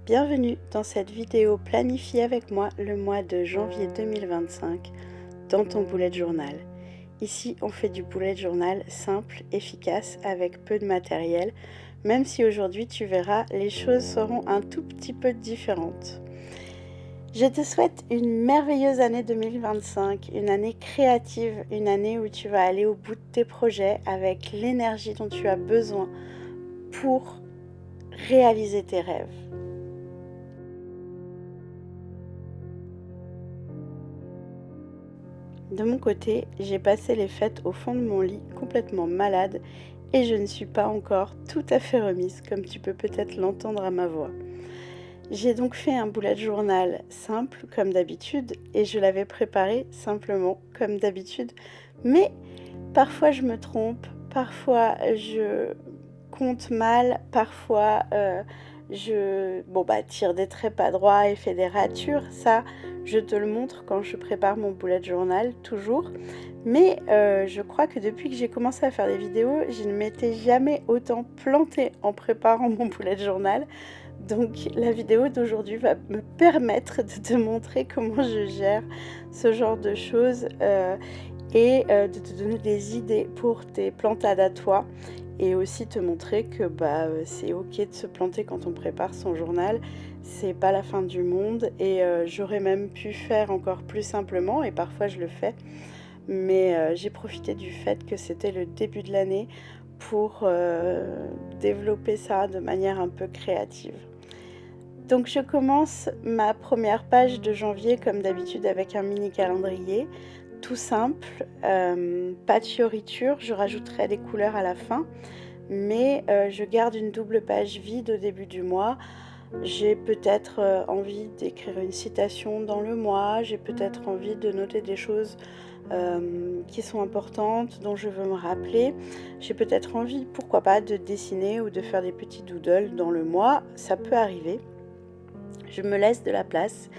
Bienvenue dans cette vidéo planifiée avec moi le mois de janvier 2025 dans ton bullet journal. Ici, on fait du bullet journal simple, efficace, avec peu de matériel, même si aujourd'hui tu verras, les choses seront un tout petit peu différentes. Je te souhaite une merveilleuse année 2025, une année créative, une année où tu vas aller au bout de tes projets avec l'énergie dont tu as besoin pour réaliser tes rêves. De mon côté, j'ai passé les fêtes au fond de mon lit, complètement malade, et je ne suis pas encore tout à fait remise, comme tu peux peut-être l'entendre à ma voix. J'ai donc fait un bullet journal simple, comme d'habitude, et je l'avais préparé simplement, comme d'habitude, mais parfois je me trompe, parfois je compte mal, parfois je tire des traits pas droits et fais des ratures. Ça, je te le montre quand je prépare mon bullet journal, toujours. Mais je crois que depuis que j'ai commencé à faire des vidéos, je ne m'étais jamais autant plantée en préparant mon bullet journal. Donc la vidéo d'aujourd'hui va me permettre de te montrer comment je gère ce genre de choses et de te donner des idées pour tes plantades à toi. Et aussi te montrer que c'est ok de se planter quand on prépare son journal, c'est pas la fin du monde et j'aurais même pu faire encore plus simplement et parfois je le fais, mais j'ai profité du fait que c'était le début de l'année pour développer ça de manière un peu créative. Donc je commence ma première page de janvier comme d'habitude avec un mini calendrier tout simple, pas de fioriture, je rajouterai des couleurs à la fin, mais je garde une double page vide au début du mois. J'ai peut-être envie d'écrire une citation dans le mois, j'ai peut-être envie de noter des choses qui sont importantes, dont je veux me rappeler. J'ai peut-être envie, pourquoi pas, de dessiner ou de faire des petits doodles dans le mois, ça peut arriver. Je me laisse de la place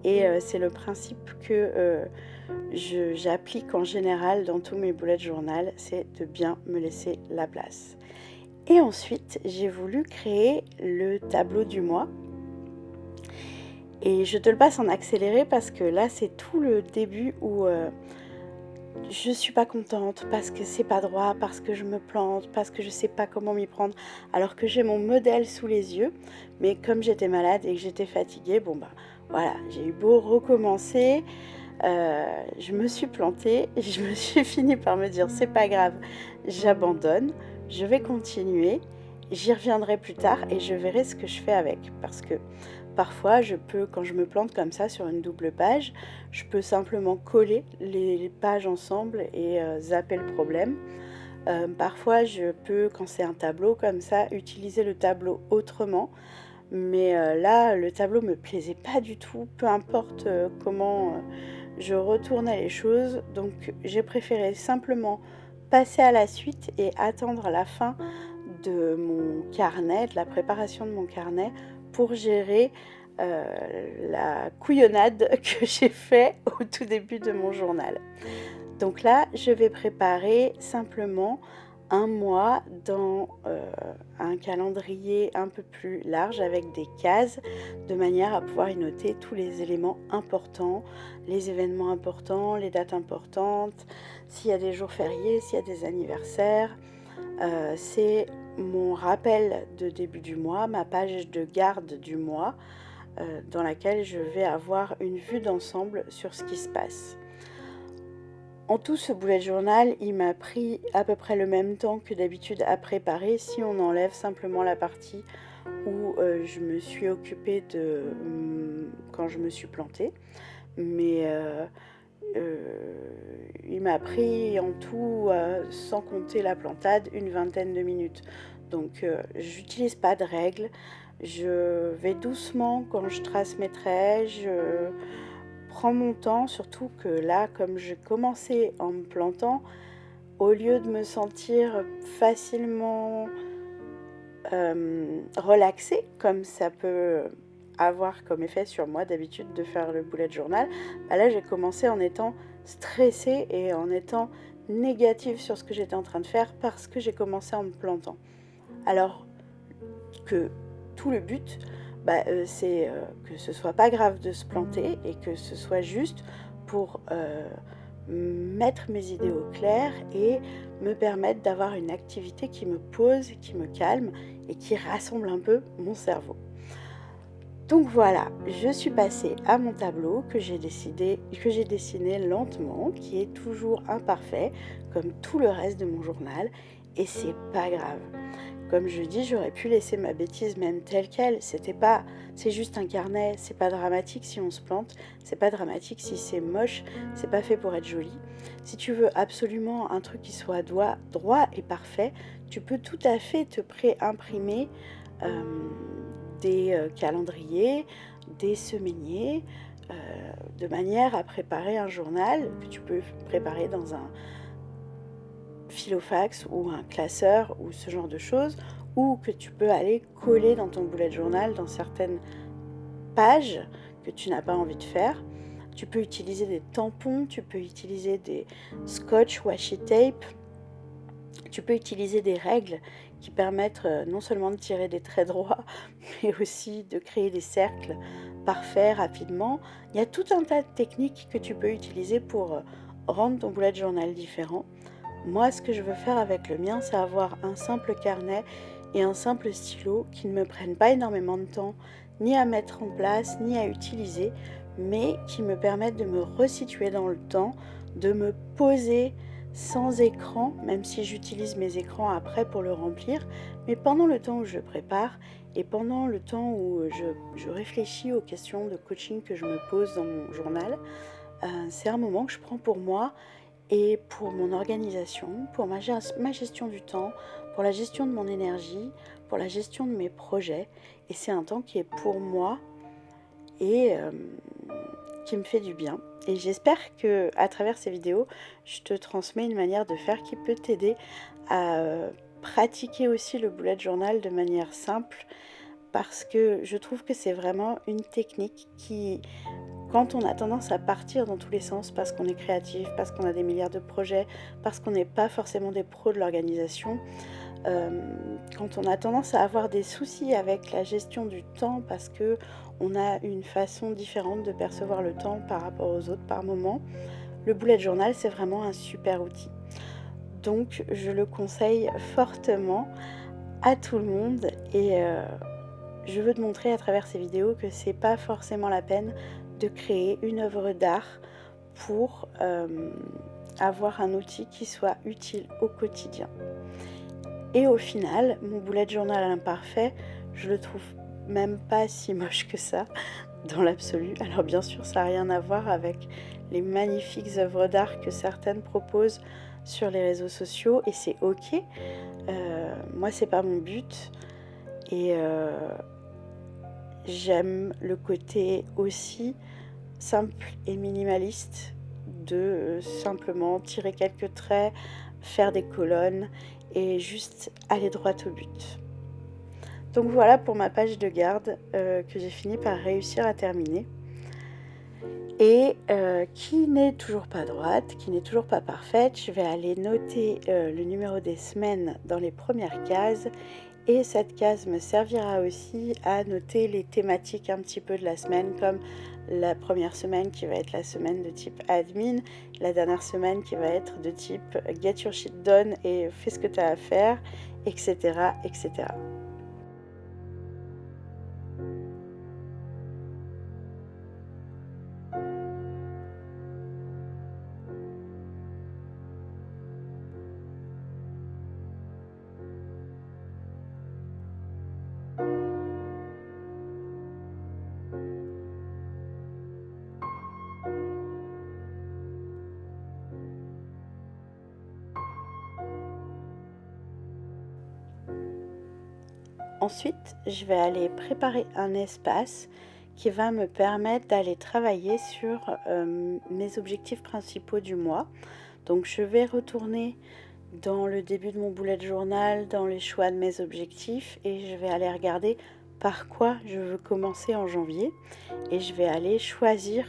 et c'est le principe que j'applique en général dans tous mes bullet journal, c'est de bien me laisser la place. Et ensuite, j'ai voulu créer le tableau du mois. Et je te le passe en accéléré parce que là, c'est tout le début où je suis pas contente parce que c'est pas droit, parce que je me plante, parce que je sais pas comment m'y prendre, alors que j'ai mon modèle sous les yeux. Mais comme j'étais malade et que j'étais fatiguée, voilà, j'ai eu beau recommencer. Je me suis plantée et je me suis fini par me dire c'est pas grave, j'abandonne, je vais continuer, j'y reviendrai plus tard et je verrai ce que je fais avec. Parce que parfois je peux, quand je me plante comme ça sur une double page, je peux simplement coller les pages ensemble et zapper le problème. Parfois je peux, quand c'est un tableau comme ça, utiliser le tableau autrement. Mais là, le tableau me plaisait pas du tout, peu importe comment je retournais les choses. Donc j'ai préféré simplement passer à la suite et attendre la fin de mon carnet, de la préparation de mon carnet, pour gérer la couillonnade que j'ai fait au tout début de mon journal. Donc là, je vais préparer simplement un mois dans un calendrier un peu plus large avec des cases, de manière à pouvoir y noter tous les éléments importants, les événements importants, les dates importantes, s'il y a des jours fériés, s'il y a des anniversaires. C'est mon rappel de début du mois, ma page de garde du mois, dans laquelle je vais avoir une vue d'ensemble sur ce qui se passe. En tout, ce bullet journal, il m'a pris à peu près le même temps que d'habitude à préparer, si on enlève simplement la partie où je me suis occupée de quand je me suis plantée. Mais il m'a pris en tout, sans compter la plantade, une vingtaine de minutes. Donc j'utilise pas de règles, je vais doucement quand je trace mes traits, je prends mon temps, surtout que là, comme j'ai commencé en me plantant, au lieu de me sentir facilement relaxée, comme ça peut avoir comme effet sur moi d'habitude de faire le bullet journal, là j'ai commencé en étant stressée et en étant négative sur ce que j'étais en train de faire parce que j'ai commencé en me plantant. Alors que tout le but, c'est que ce soit pas grave de se planter et que ce soit juste pour mettre mes idées au clair et me permettre d'avoir une activité qui me pose, qui me calme et qui rassemble un peu mon cerveau. Donc voilà, je suis passée à mon tableau que j'ai dessiné lentement, qui est toujours imparfait, comme tout le reste de mon journal, et c'est pas grave. Comme je dis, j'aurais pu laisser ma bêtise même telle qu'elle. C'est juste un carnet, c'est pas dramatique si on se plante, c'est pas dramatique si c'est moche, c'est pas fait pour être joli. Si tu veux absolument un truc qui soit droit et parfait, tu peux tout à fait te pré-imprimer des calendriers, des semainiers, de manière à préparer un journal que tu peux préparer dans un filofax ou un classeur ou ce genre de choses, ou que tu peux aller coller dans ton bullet journal dans certaines pages que tu n'as pas envie de faire. Tu peux utiliser des tampons, tu peux utiliser des scotch washi tape, tu peux utiliser des règles qui permettent non seulement de tirer des traits droits, mais aussi de créer des cercles parfaits rapidement. Il y a tout un tas de techniques que tu peux utiliser pour rendre ton bullet journal différent. Moi, ce que je veux faire avec le mien, c'est avoir un simple carnet et un simple stylo qui ne me prennent pas énormément de temps, ni à mettre en place, ni à utiliser, mais qui me permettent de me resituer dans le temps, de me poser sans écran, même si j'utilise mes écrans après pour le remplir, mais pendant le temps où je prépare et pendant le temps où je réfléchis aux questions de coaching que je me pose dans mon journal, c'est un moment que je prends pour moi et pour mon organisation, pour ma gestion du temps, pour la gestion de mon énergie, pour la gestion de mes projets. Et c'est un temps qui est pour moi et qui me fait du bien. Et j'espère que à travers ces vidéos, je te transmets une manière de faire qui peut t'aider à pratiquer aussi le bullet journal de manière simple, parce que je trouve que c'est vraiment une technique qui, quand on a tendance à partir dans tous les sens parce qu'on est créatif, parce qu'on a des milliards de projets, parce qu'on n'est pas forcément des pros de l'organisation, quand on a tendance à avoir des soucis avec la gestion du temps parce que on a une façon différente de percevoir le temps par rapport aux autres par moment, le bullet journal, c'est vraiment un super outil. Donc je le conseille fortement à tout le monde et je veux te montrer à travers ces vidéos que c'est pas forcément la peine de créer une œuvre d'art pour avoir un outil qui soit utile au quotidien. Et au final, mon bullet journal imparfait, je le trouve même pas si moche que ça, dans l'absolu. Alors bien sûr, ça n'a rien à voir avec les magnifiques œuvres d'art que certaines proposent sur les réseaux sociaux, et c'est ok. Moi, c'est pas mon but. Et j'aime le côté aussi simple et minimaliste de simplement tirer quelques traits, faire des colonnes et juste aller droit au but. Donc voilà pour ma page de garde que j'ai fini par réussir à terminer et qui n'est toujours pas droite, qui n'est toujours pas parfaite. Je vais aller noter le numéro des semaines dans les premières cases. Et cette case me servira aussi à noter les thématiques un petit peu de la semaine, comme la première semaine qui va être la semaine de type admin, la dernière semaine qui va être de type get your shit done et fais ce que tu as à faire, etc., etc. Ensuite, je vais aller préparer un espace qui va me permettre d'aller travailler sur mes objectifs principaux du mois. Donc je vais retourner dans le début de mon bullet journal, dans les choix de mes objectifs, et je vais aller regarder par quoi je veux commencer en janvier, et je vais aller choisir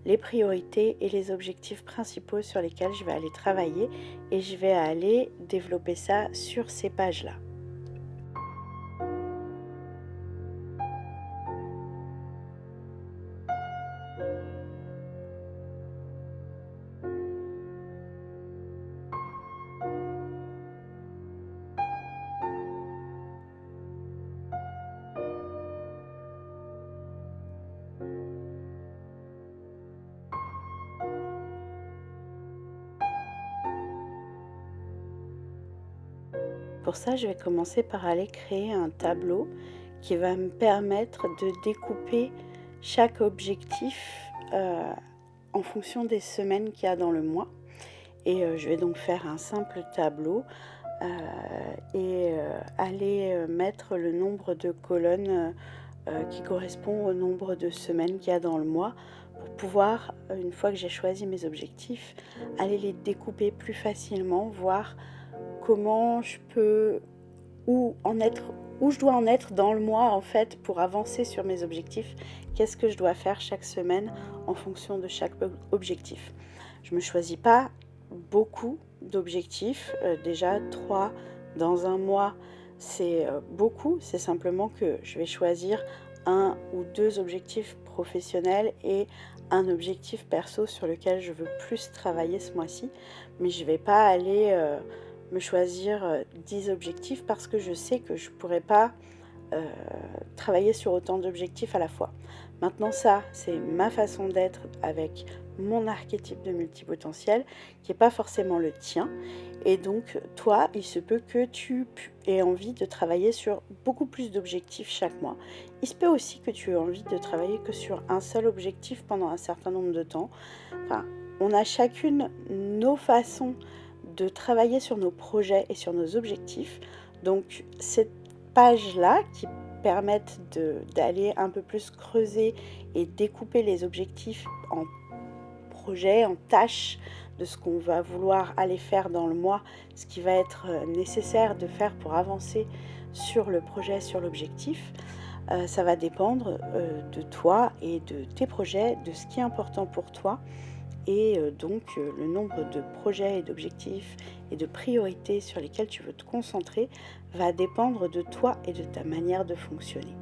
les priorités et les objectifs principaux sur lesquels je vais aller travailler, et je vais aller développer ça sur ces pages-là. Pour ça, je vais commencer par aller créer un tableau qui va me permettre de découper chaque objectif en fonction des semaines qu'il y a dans le mois. Et je vais donc faire un simple tableau et aller mettre le nombre de colonnes qui correspond au nombre de semaines qu'il y a dans le mois pour pouvoir, une fois que j'ai choisi mes objectifs, aller les découper plus facilement, voir comment je peux, où je dois en être dans le mois en fait pour avancer sur mes objectifs, qu'est-ce que je dois faire chaque semaine en fonction de chaque objectif. Je ne me choisis pas beaucoup d'objectifs, déjà 3 dans un mois c'est beaucoup, c'est simplement que je vais choisir 1 ou 2 objectifs professionnels et un objectif perso sur lequel je veux plus travailler ce mois-ci, mais je ne vais pas aller me choisir 10 objectifs parce que je sais que je ne pourrais pas travailler sur autant d'objectifs à la fois. Maintenant ça, c'est ma façon d'être avec mon archétype de multipotentiel qui n'est pas forcément le tien. Et donc toi, il se peut que tu aies envie de travailler sur beaucoup plus d'objectifs chaque mois. Il se peut aussi que tu aies envie de travailler que sur un seul objectif pendant un certain nombre de temps. Enfin, on a chacune nos façons de travailler sur nos projets et sur nos objectifs. Donc cette page-là qui permettent d'aller un peu plus creuser et découper les objectifs en projets, en tâches de ce qu'on va vouloir aller faire dans le mois, ce qui va être nécessaire de faire pour avancer sur le projet, sur l'objectif. Ça va dépendre de toi et de tes projets, de ce qui est important pour toi. Et donc le nombre de projets et d'objectifs et de priorités sur lesquels tu veux te concentrer va dépendre de toi et de ta manière de fonctionner.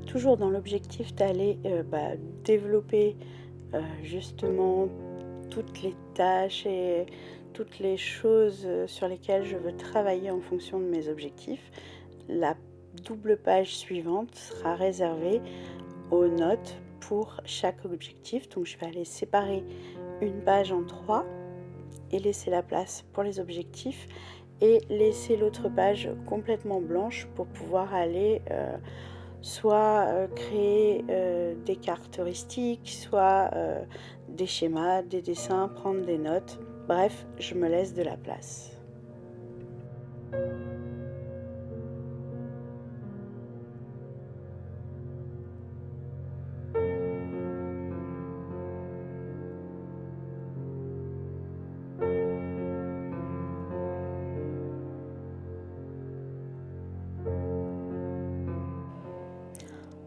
Toujours dans l'objectif d'aller développer justement toutes les tâches et toutes les choses sur lesquelles je veux travailler en fonction de mes objectifs. La double page suivante sera réservée aux notes pour chaque objectif. Donc je vais aller séparer une page en 3 et laisser la place pour les objectifs et laisser l'autre page complètement blanche pour pouvoir aller soit créer des cartes heuristiques, soit des schémas, des dessins, prendre des notes. Bref, je me laisse de la place.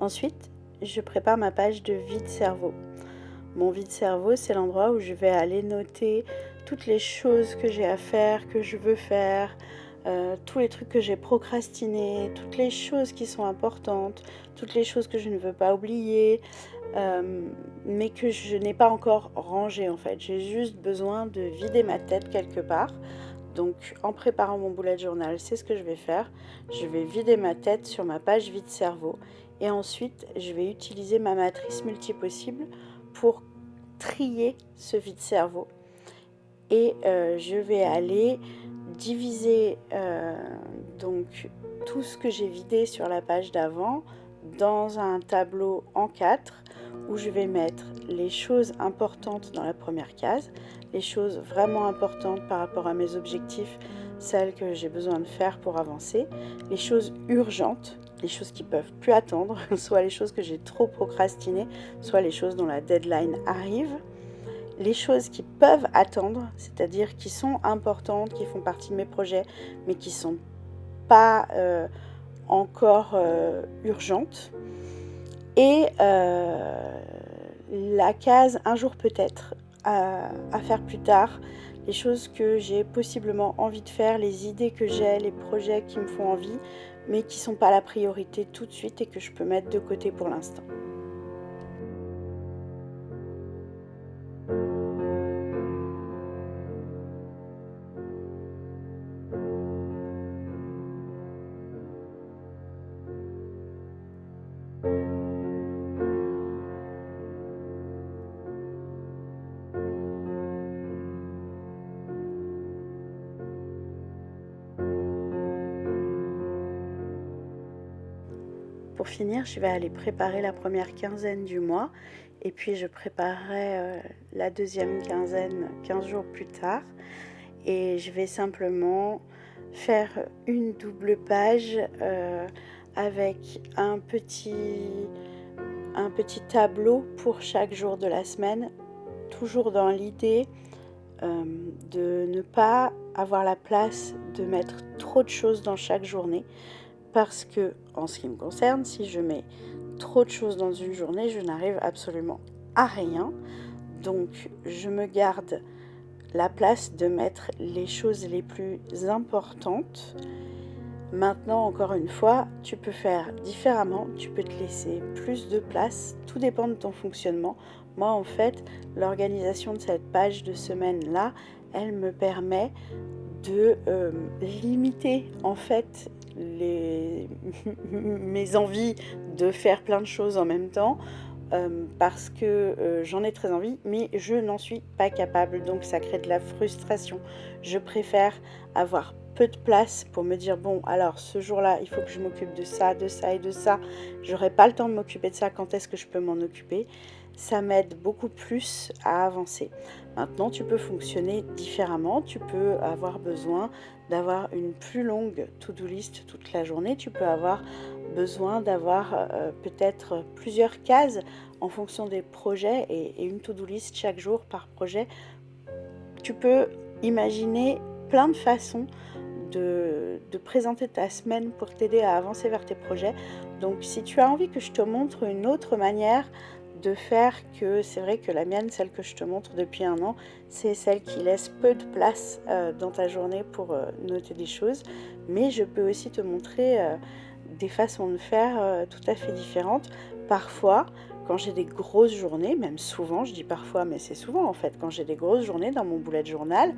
Ensuite, je prépare ma page de vide-cerveau. Mon vide-cerveau, c'est l'endroit où je vais aller noter toutes les choses que j'ai à faire, que je veux faire, tous les trucs que j'ai procrastinés, toutes les choses qui sont importantes, toutes les choses que je ne veux pas oublier, mais que je n'ai pas encore rangées en fait. J'ai juste besoin de vider ma tête quelque part. Donc en préparant mon bullet journal, c'est ce que je vais faire. Je vais vider ma tête sur ma page vide-cerveau et ensuite je vais utiliser ma matrice multipossible pour trier ce vide-cerveau. Et je vais aller diviser donc tout ce que j'ai vidé sur la page d'avant dans un tableau en 4 où je vais mettre les choses importantes dans la première case, les choses vraiment importantes par rapport à mes objectifs, celles que j'ai besoin de faire pour avancer, les choses urgentes, les choses qui peuvent plus attendre, soit les choses que j'ai trop procrastinées, soit les choses dont la deadline arrive, les choses qui peuvent attendre, c'est-à-dire qui sont importantes, qui font partie de mes projets, mais qui ne sont pas encore urgentes, et la case un jour peut-être à faire plus tard, les choses que j'ai possiblement envie de faire, les idées que j'ai, les projets qui me font envie, mais qui ne sont pas la priorité tout de suite et que je peux mettre de côté pour l'instant. Pour finir, je vais aller préparer la première quinzaine du mois et puis je préparerai la deuxième quinzaine 15 jours plus tard. Et je vais simplement faire une double page avec un petit tableau pour chaque jour de la semaine, toujours dans l'idée de ne pas avoir la place de mettre trop de choses dans chaque journée, parce que en ce qui me concerne, si je mets trop de choses dans une journée, je n'arrive absolument à rien. Donc je me garde la place de mettre les choses les plus importantes. Maintenant, encore une fois, tu peux faire différemment, tu peux te laisser plus de place, tout dépend de ton fonctionnement. Moi, en fait, l'organisation de cette page de semaine-là, elle me permet de limiter en fait mes envies de faire plein de choses en même temps, parce que j'en ai très envie, mais je n'en suis pas capable, donc ça crée de la frustration. Je préfère avoir peu de place pour me dire, bon, alors ce jour-là, il faut que je m'occupe de ça et de ça. J'aurai pas le temps de m'occuper de ça, quand est-ce que je peux m'en occuper? Ça m'aide beaucoup plus à avancer. Maintenant, tu peux fonctionner différemment, tu peux avoir besoin d'avoir une plus longue to-do list toute la journée, tu peux avoir besoin d'avoir peut-être plusieurs cases en fonction des projets et une to-do list chaque jour par projet. Tu peux imaginer plein de façons de présenter ta semaine pour t'aider à avancer vers tes projets. Donc si tu as envie que je te montre une autre manière de faire, que c'est vrai que la mienne, celle que je te montre depuis un an, c'est celle qui laisse peu de place dans ta journée pour noter des choses, mais je peux aussi te montrer des façons de faire tout à fait différentes. Parfois, quand j'ai des grosses journées, même souvent, je dis parfois, mais c'est souvent en fait, quand j'ai des grosses journées dans mon bullet journal,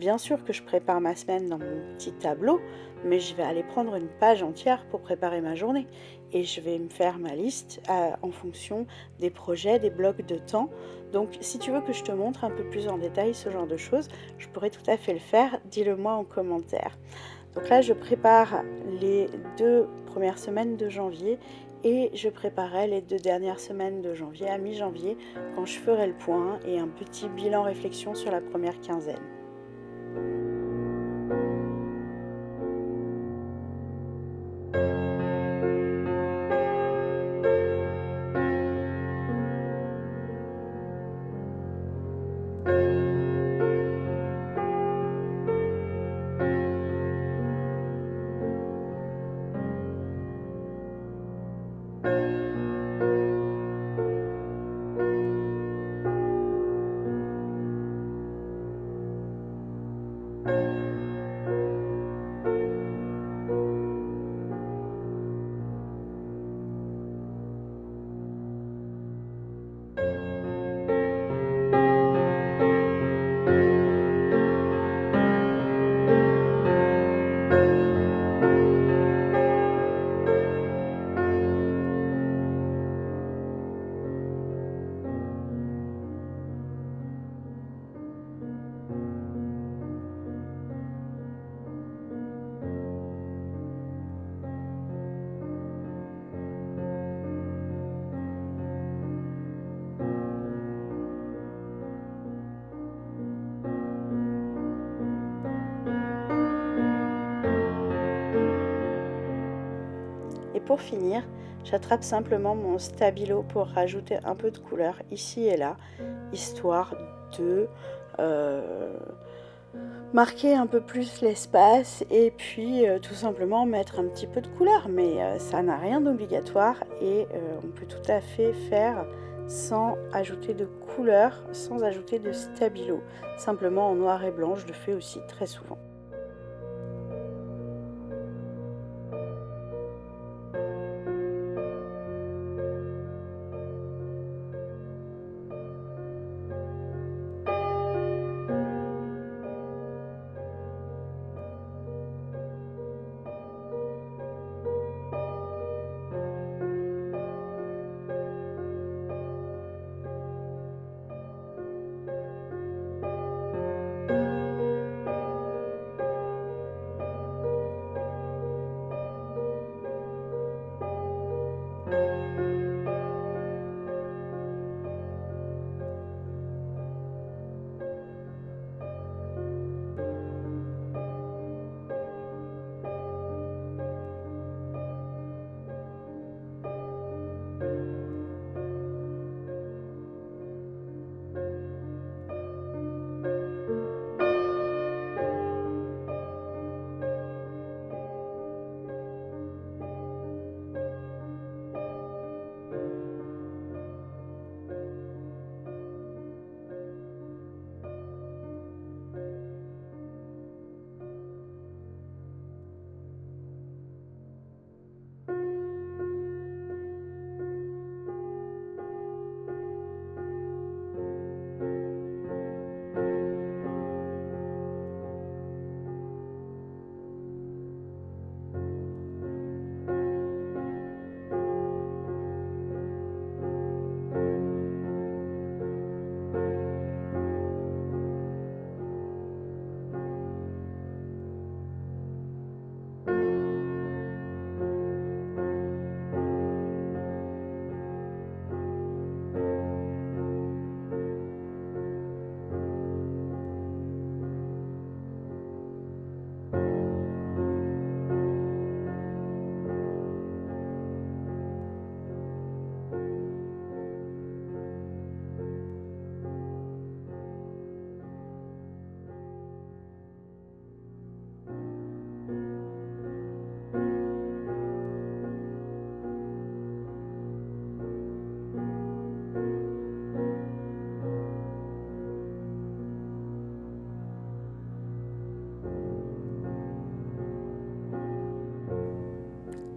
bien sûr que je prépare ma semaine dans mon petit tableau, mais je vais aller prendre une page entière pour préparer ma journée. Et je vais me faire ma liste en fonction des projets, des blocs de temps. Donc si tu veux que je te montre un peu plus en détail ce genre de choses, je pourrais tout à fait le faire. Dis-le moi en commentaire. Donc là, je prépare les 2 premières semaines de janvier et je préparerai les 2 dernières semaines de janvier à mi-janvier, quand je ferai le point et un petit bilan réflexion sur la première quinzaine. Et pour finir, j'attrape simplement mon stabilo pour rajouter un peu de couleur ici et là, histoire de marquer un peu plus l'espace et puis tout simplement mettre un petit peu de couleur. Mais ça n'a rien d'obligatoire et on peut tout à fait faire sans ajouter de couleur, sans ajouter de stabilo. Simplement en noir et blanc, je le fais aussi très souvent.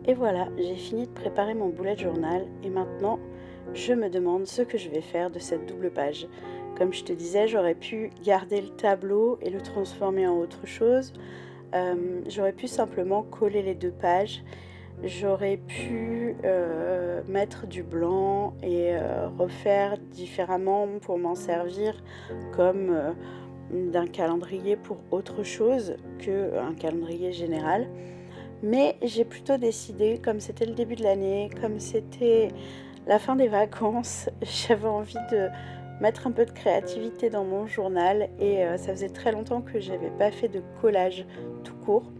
Et voilà, j'ai fini de préparer mon bullet journal et maintenant je me demande ce que je vais faire de cette double page. Comme je te disais, j'aurais pu garder le tableau et le transformer en autre chose. J'aurais pu simplement coller les deux pages. J'aurais pu mettre du blanc et refaire différemment pour m'en servir comme d'un calendrier pour autre chose qu'un calendrier général. Mais j'ai plutôt décidé, comme c'était le début de l'année, comme c'était la fin des vacances, j'avais envie de mettre un peu de créativité dans mon journal et ça faisait très longtemps que je n'avais pas fait de collage tout court.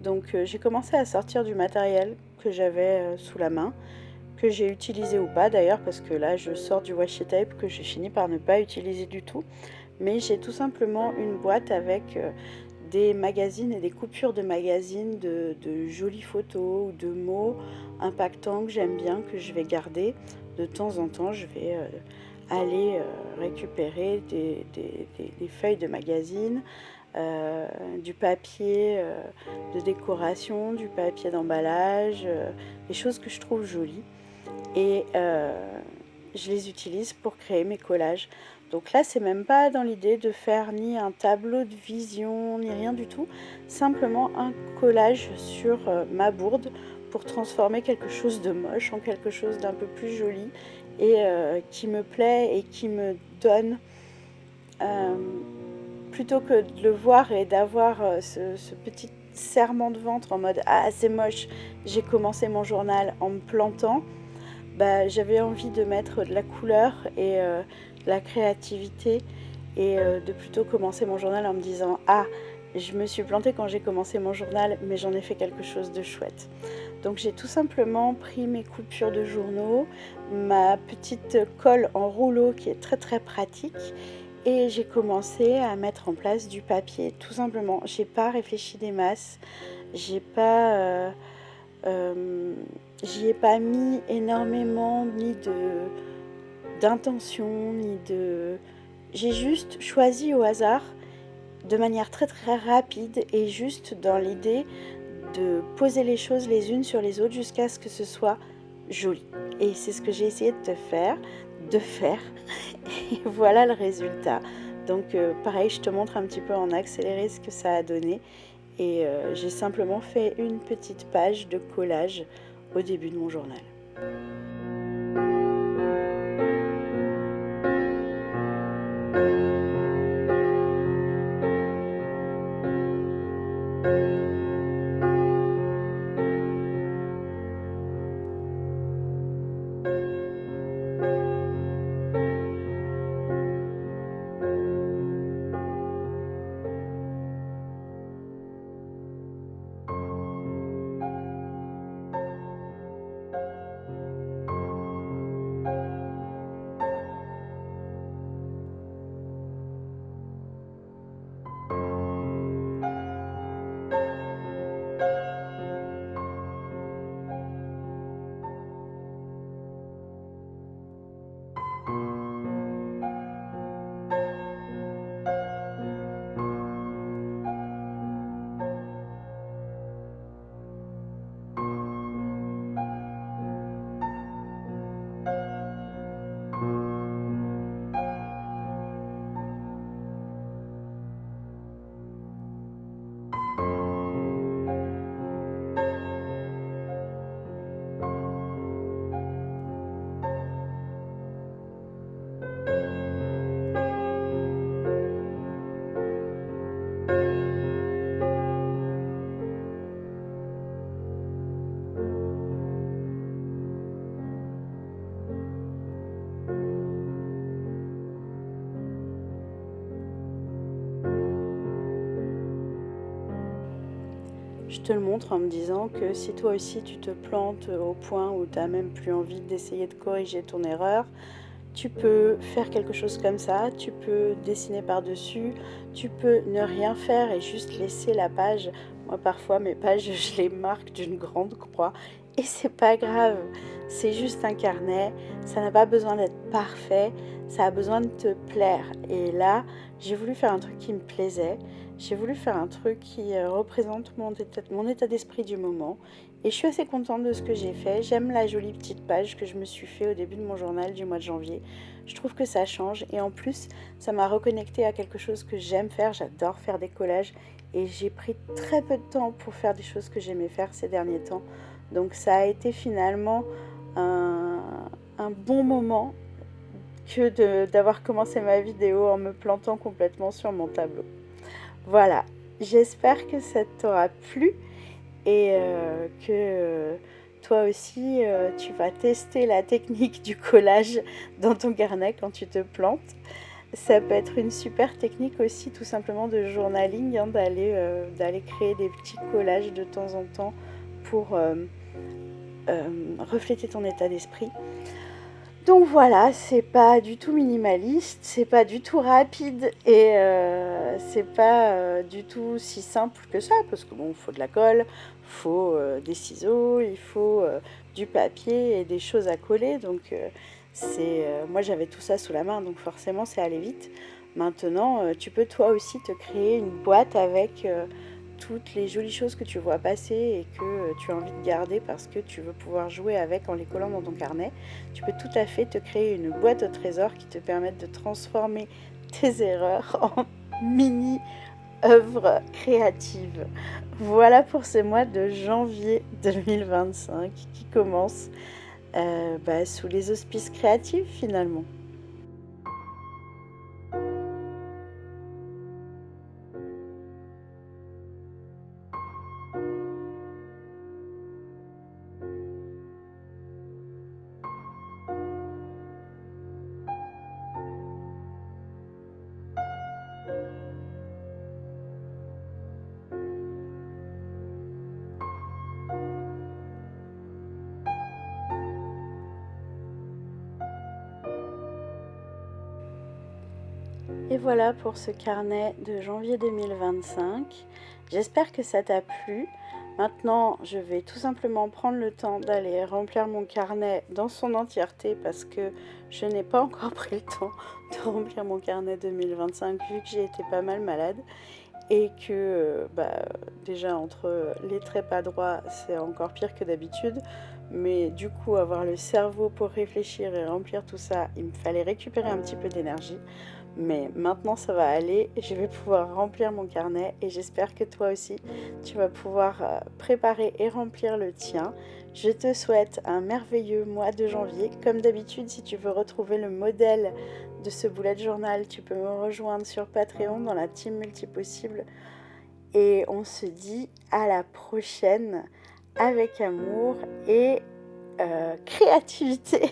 Donc j'ai commencé à sortir du matériel que j'avais sous la main, que j'ai utilisé ou pas d'ailleurs, parce que là je sors du washi tape que j'ai fini par ne pas utiliser du tout. Mais j'ai tout simplement une boîte avec des magazines et des coupures de magazines, de jolies photos ou de mots impactants que j'aime bien, que je vais garder. De temps en temps, je vais aller récupérer des feuilles de magazines, du papier de décoration, du papier d'emballage, des choses que je trouve jolies. Et je les utilise pour créer mes collages. Donc là, c'est même pas dans l'idée de faire ni un tableau de vision, ni rien du tout. Simplement un collage sur ma bourde pour transformer quelque chose de moche en quelque chose d'un peu plus joli et qui me plaît et qui me donne, euh, plutôt que de le voir et d'avoir ce petit serrement de ventre en mode ah c'est moche, j'ai commencé mon journal en me plantant. Bah, j'avais envie de mettre de la couleur et de la créativité et de plutôt commencer mon journal en me disant ah je me suis plantée quand j'ai commencé mon journal mais j'en ai fait quelque chose de chouette. Donc j'ai tout simplement pris mes coupures de journaux, ma petite colle en rouleau qui est très très pratique et j'ai commencé à mettre en place du papier tout simplement. J'ai pas réfléchi des masses, j'ai pas j'y ai pas mis énormément ni d'intention, ni de... J'ai juste choisi au hasard, de manière très très rapide et juste dans l'idée de poser les choses les unes sur les autres jusqu'à ce que ce soit joli. Et c'est ce que j'ai essayé de faire. Et voilà le résultat. Donc pareil, je te montre un petit peu en accéléré ce que ça a donné. Et j'ai simplement fait une petite page de collage au début de mon journal. Je te le montre en me disant que si toi aussi tu te plantes au point où tu n'as même plus envie d'essayer de corriger ton erreur, tu peux faire quelque chose comme ça, tu peux dessiner par-dessus, tu peux ne rien faire et juste laisser la page. Moi parfois mes pages je les marque d'une grande croix et c'est pas grave, c'est juste un carnet, ça n'a pas besoin d'être parfait, ça a besoin de te plaire. Et là j'ai voulu faire un truc qui me plaisait, j'ai voulu faire un truc qui représente mon état d'esprit du moment. Et je suis assez contente de ce que j'ai fait. J'aime la jolie petite page que je me suis fait au début de mon journal du mois de janvier. Je trouve que ça change et en plus, ça m'a reconnecté à quelque chose que j'aime faire. J'adore faire des collages et j'ai pris très peu de temps pour faire des choses que j'aimais faire ces derniers temps. Donc ça a été finalement un bon moment que d'avoir commencé ma vidéo en me plantant complètement sur mon tableau. Voilà, j'espère que ça t'aura plu et que toi aussi tu vas tester la technique du collage dans ton carnet quand tu te plantes. Ça peut être une super technique aussi tout simplement de journaling, hein, d'aller créer des petits collages de temps en temps pour refléter ton état d'esprit. Donc voilà, c'est pas du tout minimaliste, c'est pas du tout rapide et c'est pas du tout si simple que ça parce que bon, il faut de la colle, il faut des ciseaux, il faut du papier et des choses à coller. Donc moi j'avais tout ça sous la main, donc forcément c'est allé vite. Maintenant, tu peux toi aussi te créer une boîte avec toutes les jolies choses que tu vois passer et que tu as envie de garder parce que tu veux pouvoir jouer avec en les collant dans ton carnet. Tu peux tout à fait te créer une boîte au trésor qui te permette de transformer tes erreurs en mini œuvres créatives. Voilà pour ce mois de janvier 2025 qui commence sous les auspices créatifs finalement. Et voilà pour ce carnet de janvier 2025. J'espère que ça t'a plu. Maintenant, je vais tout simplement prendre le temps d'aller remplir mon carnet dans son entièreté parce que je n'ai pas encore pris le temps de remplir mon carnet 2025 vu que j'ai été pas mal malade et que déjà entre les traits pas droits, c'est encore pire que d'habitude. Mais du coup, avoir le cerveau pour réfléchir et remplir tout ça, il me fallait récupérer un petit peu d'énergie. Mais maintenant, ça va aller. Je vais pouvoir remplir mon carnet et j'espère que toi aussi, tu vas pouvoir préparer et remplir le tien. Je te souhaite un merveilleux mois de janvier. Comme d'habitude, si tu veux retrouver le modèle de ce bullet journal, tu peux me rejoindre sur Patreon dans la team Multipossible. Et on se dit à la prochaine avec amour et créativité.